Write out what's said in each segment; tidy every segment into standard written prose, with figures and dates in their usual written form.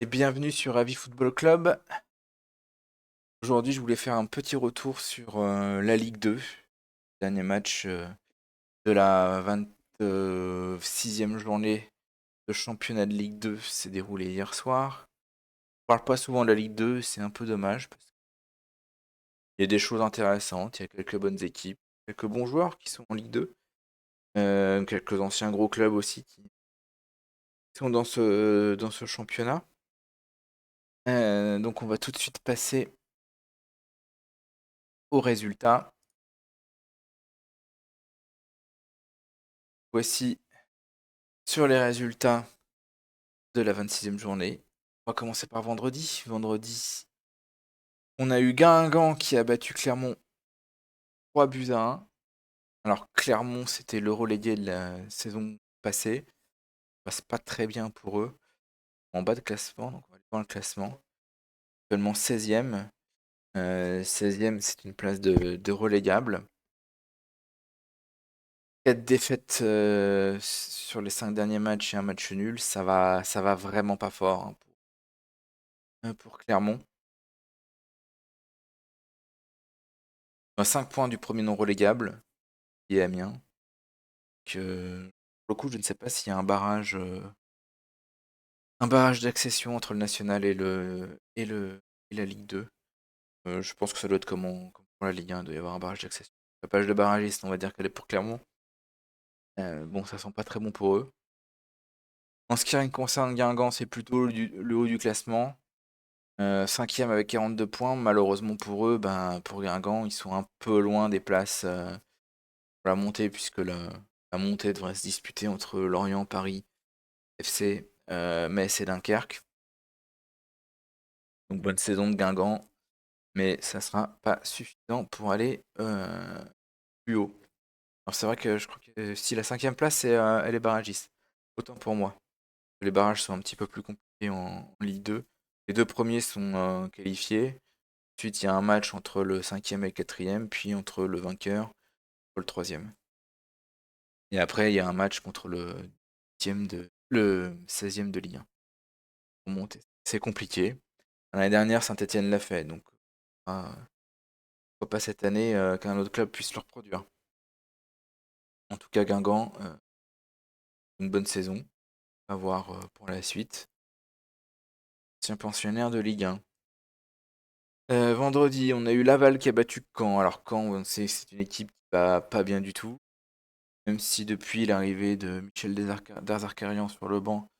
Et bienvenue sur Avis Football Club. Aujourd'hui, je voulais faire un petit retour sur la Ligue 2. Dernier match de la 26e journée de championnat de Ligue 2 s'est déroulé hier soir. On parle pas souvent de la Ligue 2, c'est un peu dommage parce qu'il y a des choses intéressantes, il y a quelques bonnes équipes, quelques bons joueurs qui sont en Ligue 2, quelques anciens gros clubs aussi qui sont dans ce championnat. Donc on va tout de suite passer aux résultats. Voici sur les résultats de la 26e journée. On va commencer par vendredi. Vendredi, on a eu Guingamp qui a battu Clermont 3-1. Alors Clermont, c'était le relégué de la saison passée. Ça passe pas très bien pour eux. En bas de classement, donc on va aller voir le classement. Seulement 16e. 16e, c'est une place de relégable. 4 défaites sur les 5 derniers matchs et un match nul. Ça va vraiment pas fort hein, pour Clermont. 5 points du premier non relégable, qui est Amiens. Pour le coup, je ne sais pas s'il y a un barrage d'accession entre le national et la Ligue 2. Je pense que ça doit être comme pour la Ligue 1, il doit y avoir un barrage d'accession. La page de barragiste, on va dire qu'elle est pour Clermont. Bon, ça sent pas très bon pour eux. En ce qui concerne Guingamp, c'est plutôt le haut du classement. 5e avec 42 points. Malheureusement pour eux, ben, pour Guingamp, ils sont un peu loin des places pour la montée, puisque la montée devrait se disputer entre Lorient, Paris, FC, Metz et Dunkerque. Donc bonne saison de Guingamp, mais ça sera pas suffisant pour aller plus haut. Alors c'est vrai que je crois que si la 5e place elle est barragiste, autant pour moi. Les barrages sont un petit peu plus compliqués en Ligue 2. Les deux premiers sont qualifiés. Ensuite, il y a un match entre le 5e et le 4e, puis entre le vainqueur et le troisième. Et après, il y a un match contre le 16e de Ligue 1 pour monter. C'est compliqué. L'année dernière, Saint-Etienne l'a fait, donc ah, pourquoi pas cette année qu'un autre club puisse le reproduire. En tout cas, Guingamp, une bonne saison à voir pour la suite. Ancien pensionnaire de Ligue 1. Vendredi, on a eu Laval qui a battu Caen. Alors Caen, on sait que c'est une équipe qui va pas bien du tout. Même si depuis l'arrivée de Michel Derzakarian sur le banc,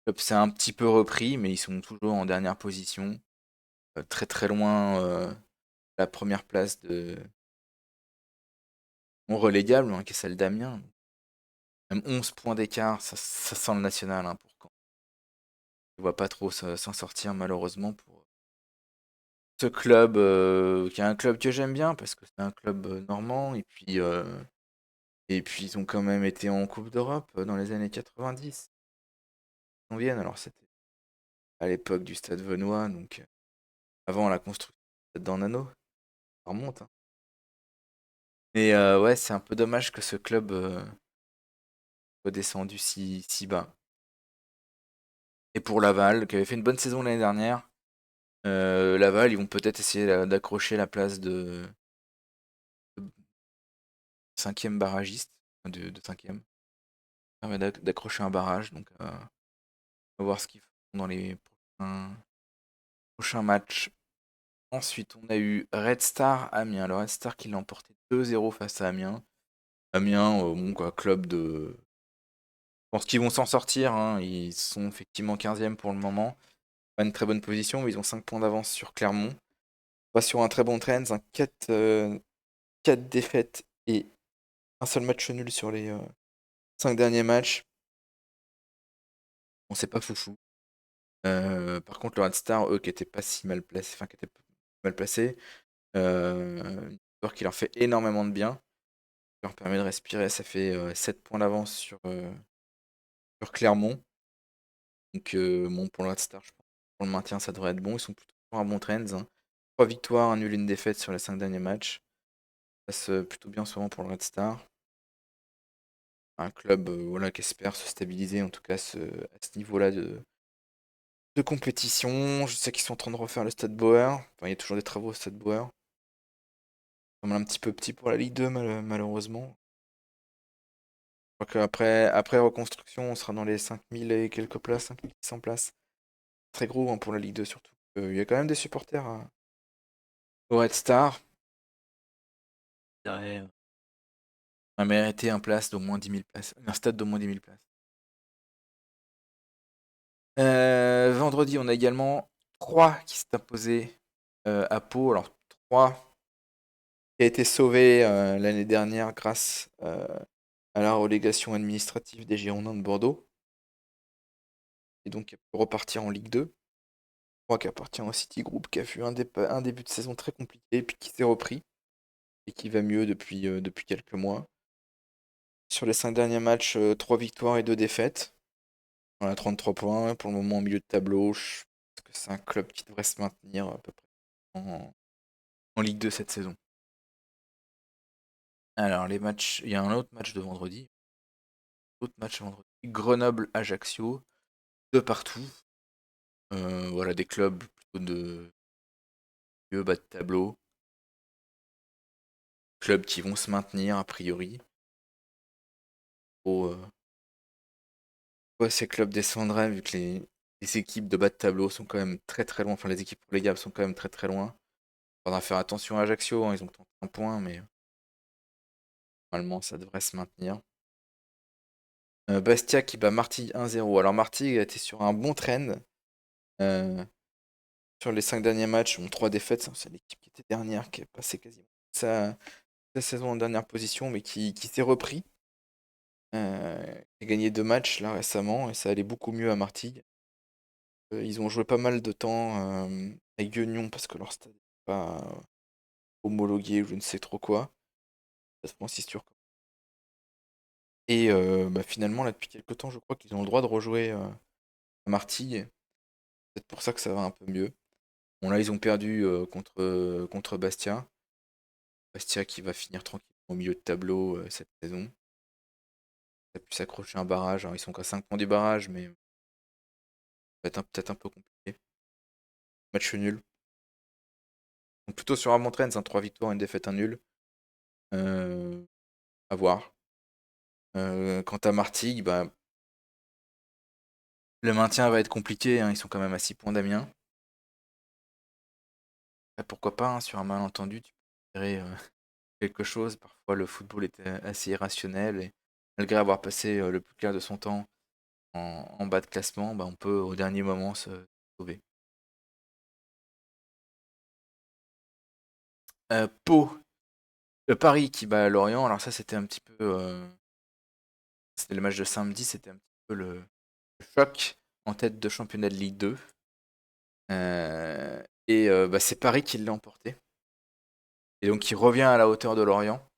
le club s'est un petit peu repris, mais ils sont toujours en dernière position. Très très loin la première place de mon relégable, qui est celle d'Amiens. Même 11 points d'écart, ça sent le national pour Caen. Je ne vois pas trop s'en sortir malheureusement pour ce club, qui est un club que j'aime bien parce que c'est un club normand. Et puis ils ont quand même été en Coupe d'Europe dans les années 90. Ils en viennent, alors c'était à l'époque du Stade Venois, donc avant la construction du Stade d'Ornano. Ça remonte, hein. Mais ouais, c'est un peu dommage que ce club soit descendu si bas. Et pour Laval, qui avait fait une bonne saison l'année dernière, Laval, ils vont peut-être essayer d'accrocher la place de 5e barragiste, de 5e. Ça permet d'accrocher un barrage, donc on va voir ce qu'ils font dans les prochains matchs. Ensuite, on a eu Red Star Amiens. Le Red Star qui l'a emporté 2-0 face à Amiens. Amiens, bon quoi, club de. Je pense qu'ils vont s'en sortir, hein. Ils sont effectivement 15e pour le moment. Pas une très bonne position, mais ils ont 5 points d'avance sur Clermont. Pas sur un très bon trend, 4 défaites et un seul match nul sur les 5 derniers matchs. On sait pas foufou. Par contre, le Red Star, eux, qui étaient pas si mal placés, enfin qui étaient mal placés, une victoire qui leur fait énormément de bien, qui leur permet de respirer. Ça fait 7 points d'avance sur Clermont. Donc, bon, pour le Red Star, je pense que pour le maintien, ça devrait être bon. Ils sont plutôt sur un bon trend, hein. 3 victoires, un nul, une défaite sur les 5 derniers matchs. Ça passe plutôt bien souvent pour le Red Star. Un club voilà, qui espère se stabiliser, en tout cas à ce niveau-là de compétition. Je sais qu'ils sont en train de refaire le Stade Bauer. Enfin, il y a toujours des travaux au Stade Bauer. Ça semble un petit peu petit pour la Ligue 2, malheureusement. Je crois qu'après reconstruction, on sera dans les 5000 et quelques places, 5100 places. Très gros hein, pour la Ligue 2 surtout. Il y a quand même des supporters au Red Star. Ouais. On a mérité un place d'au moins 10 000 places. Un stade d'au moins 10 000 places. Vendredi, on a également 3 qui s'est imposé à Pau. Alors 3 qui a été sauvé l'année dernière grâce à la relégation administrative des Girondins de Bordeaux. Et donc qui a pu repartir en Ligue 2. 3 qui appartient au City Group, qui a eu un début de saison très compliqué, et puis qui s'est repris, et qui va mieux depuis quelques mois. Sur les 5 derniers matchs, 3 victoires et 2 défaites. On a 33 points pour le moment au milieu de tableau. Je pense que c'est un club qui devrait se maintenir à peu près en Ligue 2 cette saison. Alors les matchs, il y a un autre match de vendredi. Autre match vendredi. Grenoble-Ajaccio, de partout. Voilà, des clubs plutôt de mieux bas de tableau. Clubs qui vont se maintenir a priori. Pour, ces clubs descendraient vu que les équipes de bas de tableau sont quand même très très loin. Enfin, les équipes relégables sont quand même très très loin. Faudra faire attention à Ajaccio, hein, ils ont tenté un point, mais normalement ça devrait se maintenir. Bastia qui bat Martigues 1-0. Alors Martigues a été sur un bon trend. euh, sur les 5 derniers matchs, 3 défaites. C'est l'équipe qui était dernière, qui est passée quasiment sa saison en dernière position, mais qui s'est repris. Qui a gagné 2 matchs là récemment, et ça allait beaucoup mieux à Martigues. Ils ont joué pas mal de temps avec Guignon parce que leur stade n'est pas homologué ou je ne sais trop quoi. Stade Francis Turcotte. Et finalement, là, depuis quelques temps, je crois qu'ils ont le droit de rejouer à Martigues. C'est peut-être pour ça que ça va un peu mieux. Bon, là, ils ont perdu contre Bastia. Bastia qui va finir tranquillement au milieu de tableau cette saison. Ça a pu s'accrocher à un barrage. Alors, ils sont qu'à 5 points du barrage, mais ça va être peut-être un peu compliqué. Match nul. Donc, plutôt sur un bon trend, 3 victoires, une défaite, un nul. Euh, à voir. Quant à Martigues, bah, le maintien va être compliqué, hein, ils sont quand même à 6 points d'Amiens. Bah, pourquoi pas, hein, sur un malentendu, tu peux espérer quelque chose. Parfois, le football est assez irrationnel et malgré avoir passé le plus clair de son temps en bas de classement, bah, on peut au dernier moment se sauver. Pau, Paris qui bat Lorient. Alors ça, c'était un petit peu, c'était le match de samedi, c'était un petit peu le choc en tête de championnat de Ligue 2. C'est Paris qui l'a emporté. Et donc qui revient à la hauteur de Lorient.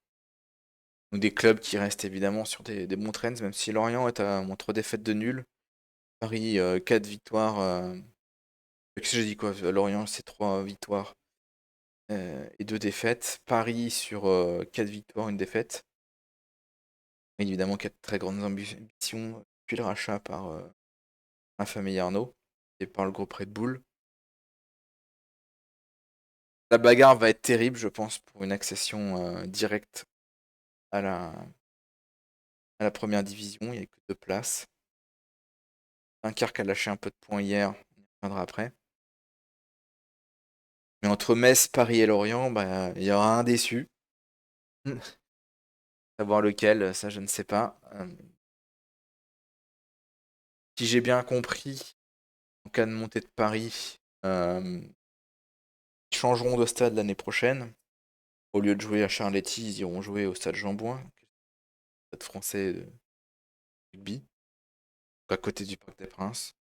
Donc des clubs qui restent évidemment sur des bons trends, même si Lorient est à 3 défaites de nul. Paris, 4 victoires. Qu'est-ce que j'ai dit quoi? Lorient, c'est 3 victoires et 2 défaites. Paris sur 4 victoires, une défaite. Évidemment, 4 très grandes ambitions, puis le rachat par la famille Arnaud et par le groupe Red Bull. La bagarre va être terrible, je pense, pour une accession directe à la première division. Il n'y a que 2 places. Dunkerque a lâché un peu de points hier, on y reviendra après. Mais entre Metz, Paris et Lorient, bah, il y aura un déçu. Savoir lequel, ça je ne sais pas. Si j'ai bien compris, en cas de montée de Paris, ils changeront de stade l'année prochaine. Au lieu de jouer à Charletti, ils iront jouer au stade Jean-Bouin, stade français de rugby, à côté du Parc des Princes.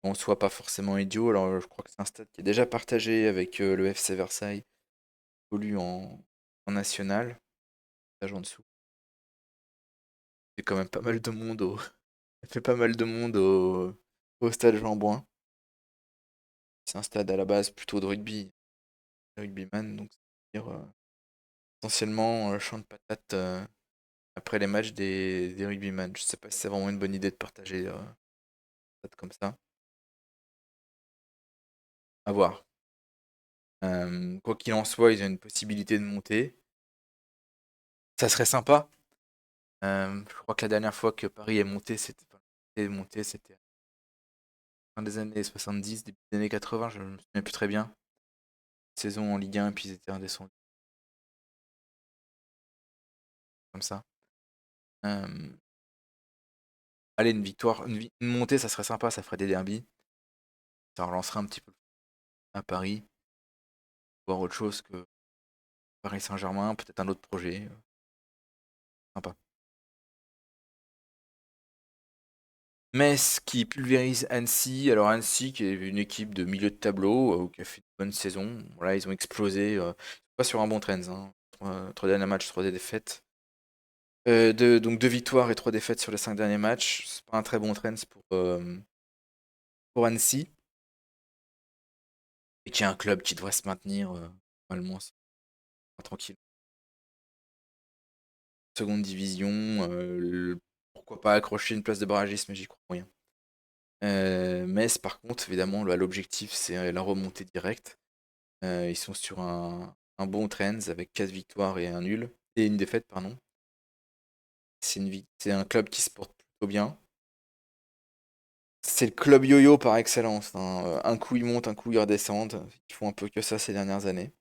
On soit pas forcément idiot, alors je crois que c'est un stade qui est déjà partagé avec le FC Versailles, qui évolue en national, stage en dessous. Il y a quand même pas mal de monde ça fait pas mal de monde au stade Jean-Bouin. C'est un stade à la base plutôt de rugby, rugbyman, donc c'est-à-dire essentiellement champ de patates après les matchs des rugbyman. Je sais pas si c'est vraiment une bonne idée de partager un stade comme ça. À voir. Quoi qu'il en soit, ils ont une possibilité de monter. Ça serait sympa. Je crois que la dernière fois que Paris est monté, c'était fin des années 70, début des années 80, je me souviens plus très bien. Saison en Ligue 1, et puis ils étaient redescendus comme ça. Euh, Allez, une victoire, une montée, ça serait sympa, ça ferait des derbies. Ça relancerait un petit peu à Paris, voir autre chose que Paris Saint-Germain, peut-être un autre projet. Sympa. Metz qui pulvérise Annecy. Alors Annecy qui est une équipe de milieu de tableau qui a fait une bonne saison. Voilà, ils ont explosé. Pas sur un bon trend. Hein. Trois derniers matchs, trois défaites. Donc deux victoires et trois défaites sur les 5 derniers matchs. C'est pas un très bon trend pour Annecy. Et qui est un club qui devrait se maintenir normalement tranquille. Seconde division. Pourquoi pas accrocher une place de barragiste, mais j'y crois rien. Metz, par contre, évidemment, l'objectif, c'est la remontée directe. Ils sont sur un bon trend avec 4 victoires et un nul. Et une défaite, pardon. C'est un club qui se porte plutôt bien. C'est le club yo-yo par excellence. Hein. Un coup ils montent, un coup ils redescendent. Ils font un peu que ça ces dernières années.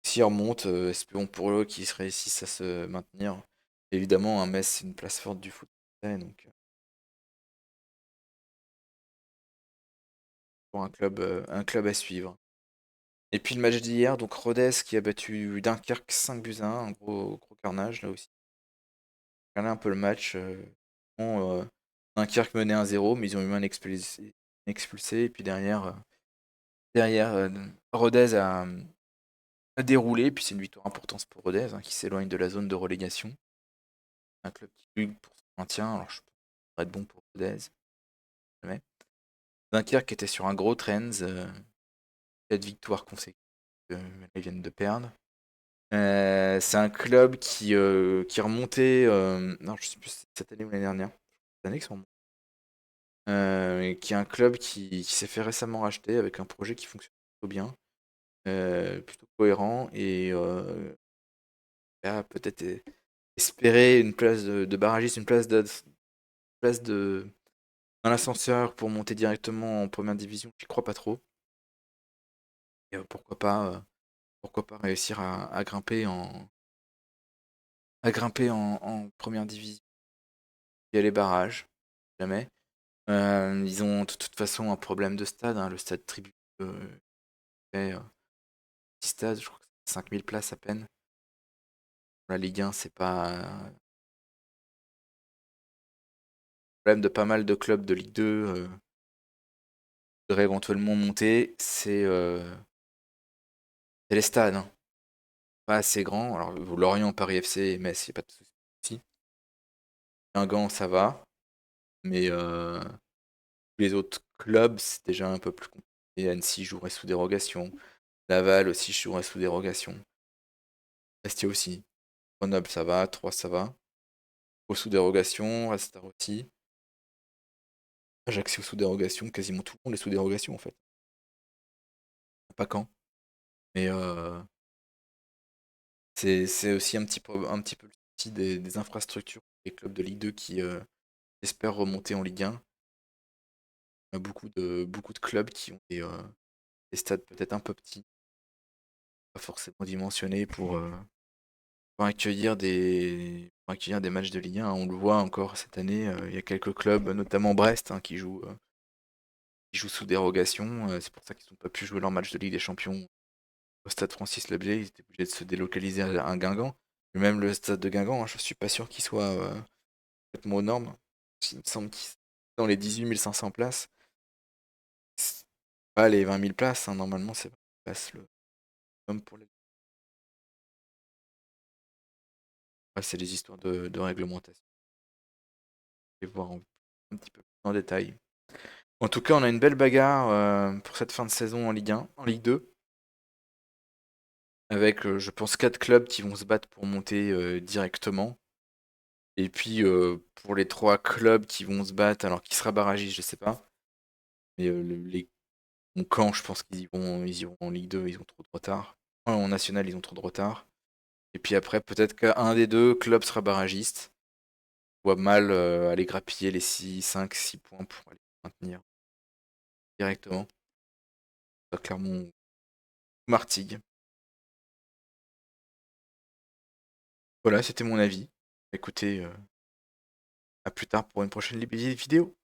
S'ils remontent, espérons pour eux qu'ils réussissent à se maintenir. Évidemment, un Metz, c'est une place forte du foot français, donc pour un club à suivre. Et puis le match d'hier, donc Rodez qui a battu Dunkerque 5-1, un gros carnage là aussi. Regardez un peu le match. Bon, Dunkerque menait 1-0, mais ils ont eu un expulsé. Et puis derrière Rodez a déroulé. Puis c'est une victoire importante pour Rodez, hein, qui s'éloigne de la zone de relégation. Un club qui lutte pour son maintien. Alors je pense que ça devrait être bon pour Rodez. Jamais. Dunkerque était sur un gros trend. 4 victoires consécutives. Ils viennent de perdre. C'est un club qui remontait. Non, je sais plus si c'est cette année ou l'année dernière. Cette année qu'ils sont qui est un club qui s'est fait récemment racheter avec un projet qui fonctionne plutôt bien, plutôt cohérent et peut-être espérer une place de barragiste, place de dans l'ascenseur pour monter directement en première division. J'y crois pas trop. Et pourquoi pas réussir à grimper en première division. Il y a les barrages, jamais. Ils ont de toute façon un problème de stade, hein, le stade Tribu fait, petit stade, je crois que c'est 5000 places à peine. La Ligue 1, c'est pas le problème de pas mal de clubs de Ligue 2 qui devraient éventuellement monter, c'est les stades. Hein. Pas assez grand. Alors, Lorient, Paris FC et Metz, il n'y a pas de souci. Guingamp, ça va. Mais les autres clubs, c'est déjà un peu plus compliqué. Annecy jouerait sous dérogation. Laval aussi jouerait sous dérogation. Bastia aussi. Grenoble, ça va. Troyes, ça va. Au sous dérogation. Restart aussi. Ajaccio sous dérogation. Quasiment tout le monde est sous dérogation en fait. Pas quand. Mais c'est aussi un petit peu le souci des infrastructures des clubs de Ligue 2 qui espèrent remonter en Ligue 1. Il y a beaucoup de clubs qui ont des stades peut-être un peu petits, pas forcément dimensionnés pour accueillir des matchs de Ligue 1. On le voit encore cette année, il y a quelques clubs, notamment Brest, hein, qui jouent sous dérogation. C'est pour ça qu'ils n'ont pas pu jouer leur match de Ligue des Champions au stade Francis Leblet. Ils étaient obligés de se délocaliser à Guingamp. Et même le stade de Guingamp, hein, je suis pas sûr qu'il soit complètement aux normes. Il me semble qu'il est dans les 18 500 places. C'est pas les 20 000 places, hein, normalement c'est 20 000 places le minimum pour les. Ouais, c'est les histoires de réglementation. Je vais voir un petit peu plus en détail. En tout cas, on a une belle bagarre pour cette fin de saison en Ligue 1, en Ligue 2, avec je pense 4 clubs qui vont se battre pour monter directement. Et puis pour les 3 clubs qui vont se battre, alors qui sera barragiste, je sais pas. Mais les Mon Caen, je pense qu'ils iront en Ligue 2, ils ont trop de retard. En National, ils ont trop de retard. Et puis après, peut-être qu'un des deux clubs sera barragiste. Je vois mal aller grappiller les 5, 6 points pour aller maintenir directement. Soit Clermont ou Martigues. Voilà, c'était mon avis. Écoutez, à plus tard pour une prochaine vidéo.